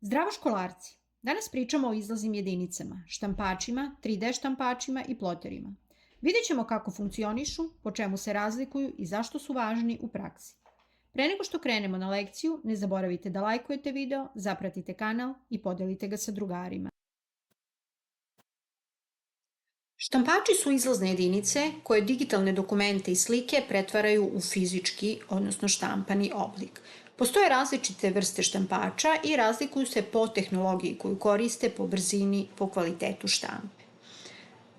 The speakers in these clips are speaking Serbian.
Zdravo školarci! Danas pričamo o izlaznim jedinicama, štampačima, 3D štampačima i ploterima. Vidjet ćemo kako funkcionišu, po čemu se razlikuju i zašto su važni u praksi. Pre nego što krenemo na lekciju, ne zaboravite da lajkujete video, zapratite kanal i podelite ga sa drugarima. Štampači su izlazne jedinice koje digitalne dokumente i slike pretvaraju u fizički, odnosno štampani oblik. Postoje različite vrste štampača i razlikuju se po tehnologiji koju koriste, po brzini, po kvalitetu štampe.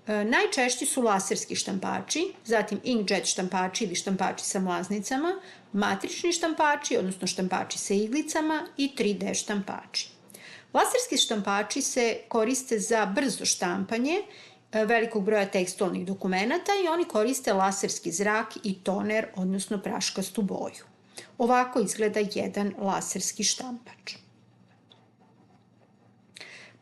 Najčešći su laserski štampači, zatim inkjet štampači ili štampači sa mlaznicama, matrični štampači, odnosno štampači sa iglicama i 3D štampači. Laserski štampači se koriste za brzo štampanje velikog broja tekstualnih dokumenata i oni koriste laserski zrak i toner, odnosno praškastu boju. Ovako izgleda jedan laserski štampač.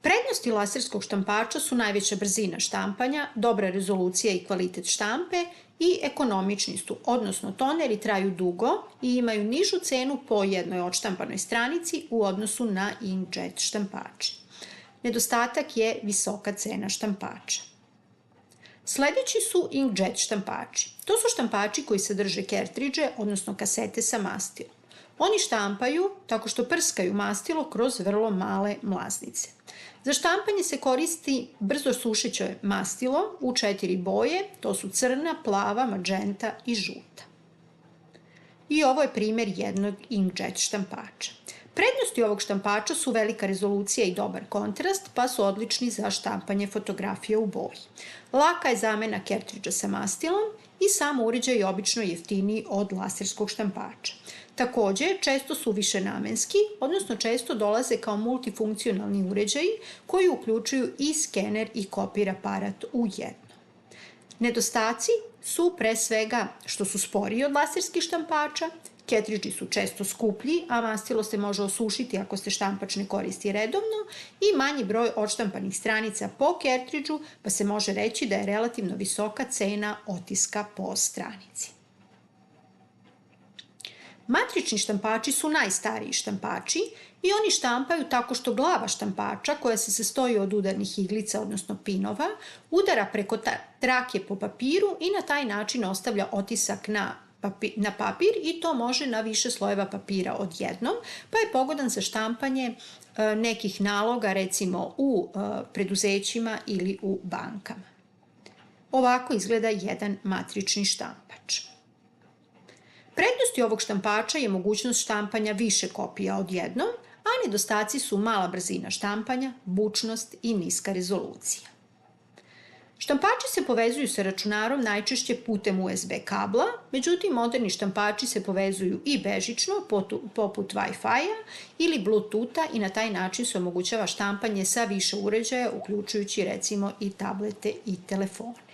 Prednosti laserskog štampača su najveća brzina štampanja, dobra rezolucija i kvalitet štampe i ekonomični su, odnosno toneri traju dugo i imaju nižu cenu po jednoj odštampanoj stranici u odnosu na inkjet štampače. Nedostatak je visoka cena štampača. Sledeći su inkjet štampači. To su štampači koji sadrže kertridže, odnosno kasete sa mastilom. Oni štampaju tako što prskaju mastilo kroz vrlo male mlaznice. Za štampanje se koristi brzo sušeće mastilo u 4 boje, to su crna, plava, magenta i žuta. I ovo je primer jednog inkjet štampača. Prednosti ovog štampača su velika rezolucija i dobar kontrast, pa su odlični za štampanje fotografije u boji. Laka je zamena kertridža sa mastilom i sam uređaj je obično jeftiniji od laserskog štampača. Takođe, često su višenamenski, odnosno često dolaze kao multifunkcionalni uređaji koji uključuju i skener i kopir aparat u jedno. Nedostaci su pre svega što su sporiji od laserskih štampača, kertridži su često skuplji, a mastilo se može osušiti ako se štampač ne koristi redovno i manji broj odštampanih stranica po kertridžu, pa se može reći da je relativno visoka cena otiska po stranici. Matrični štampači su najstariji štampači i oni štampaju tako što glava štampača, koja se sastoji od udarnih iglica, odnosno pinova, udara preko trake po papiru i na taj način ostavlja otisak na papir i to može na više slojeva papira odjednom, pa je pogodan za štampanje nekih naloga, recimo u preduzećima ili u bankama. Ovako izgleda jedan matrični štampač. Prednosti ovog štampača je mogućnost štampanja više kopija odjednom, a nedostaci su mala brzina štampanja, bučnost i niska rezolucija. Štampači se povezuju sa računarom najčešće putem USB kabla, međutim moderni štampači se povezuju i bežično poput Wi-Fi-a ili Bluetootha i na taj način se omogućava štampanje sa više uređaja, uključujući recimo i tablete i telefone.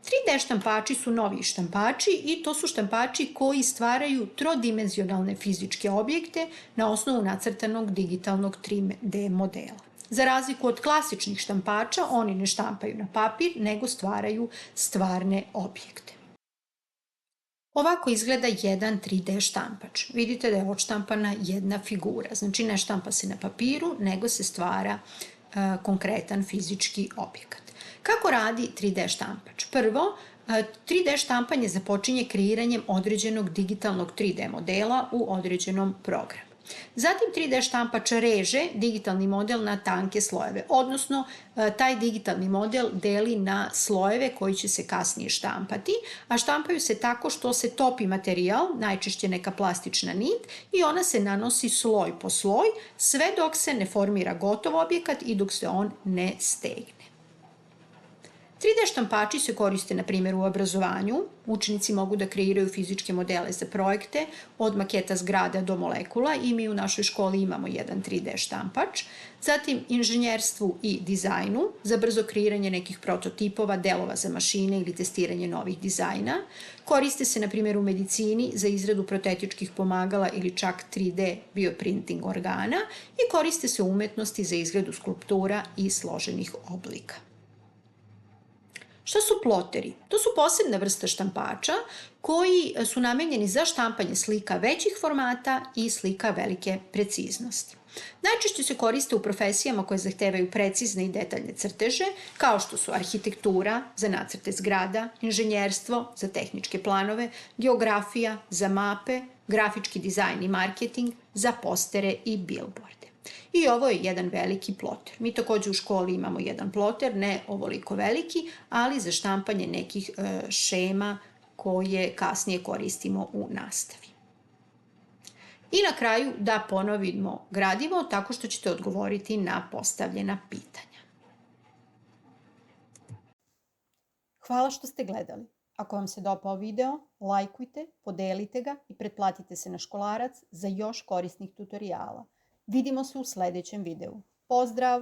3D štampači su noviji štampači i to su štampači koji stvaraju trodimenzionalne fizičke objekte na osnovu nacrtanog digitalnog 3D modela. Za razliku od klasičnih štampača, oni ne štampaju na papir, nego stvaraju stvarne objekte. Ovako izgleda jedan 3D štampač. Vidite da je odštampana jedna figura, znači ne štampa se na papiru, nego se stvara konkretan fizički objekat. Kako radi 3D štampač? Prvo, 3D štampanje započinje kreiranjem određenog digitalnog 3D modela u određenom programu. Zatim 3D štampač reže digitalni model na tanke slojeve, odnosno taj digitalni model deli na slojeve koji će se kasnije štampati, a štampaju se tako što se topi materijal, najčešće neka plastična nit, i ona se nanosi sloj po sloj, sve dok se ne formira gotov objekat i dok se on ne stegne. 3D štampači se koriste, na primjer, u obrazovanju. Učenici mogu da kreiraju fizičke modele za projekte, od maketa zgrada do molekula, i mi u našoj školi imamo jedan 3D štampač. Zatim, inženjerstvu i dizajnu, za brzo kreiranje nekih prototipova, delova za mašine ili testiranje novih dizajna. Koriste se, na primjer, u medicini za izradu protetičkih pomagala ili čak 3D bioprinting organa i koriste se u umetnosti za izradu skulptura i složenih oblika. Šta su ploteri? To su posebna vrsta štampača koji su namenjeni za štampanje slika većih formata i slika velike preciznosti. Najčešće se koriste u profesijama koje zahtevaju precizne i detaljne crteže, kao što su arhitektura za nacrte zgrada, inženjerstvo za tehničke planove, geografija za mape, grafički dizajn i marketing za postere i bilborde. I ovo je jedan veliki ploter. Mi takođe u školi imamo jedan ploter, ne ovoliko veliki, ali za štampanje nekih šema koje kasnije koristimo u nastavi. I na kraju da ponovimo gradivo tako što ćete odgovoriti na postavljena pitanja. Hvala što ste gledali. Ako vam se dopao video, lajkujte, podelite ga i pretplatite se na Školarac za još korisnih tutoriala. Vidimo se u sledećem videu. Pozdrav!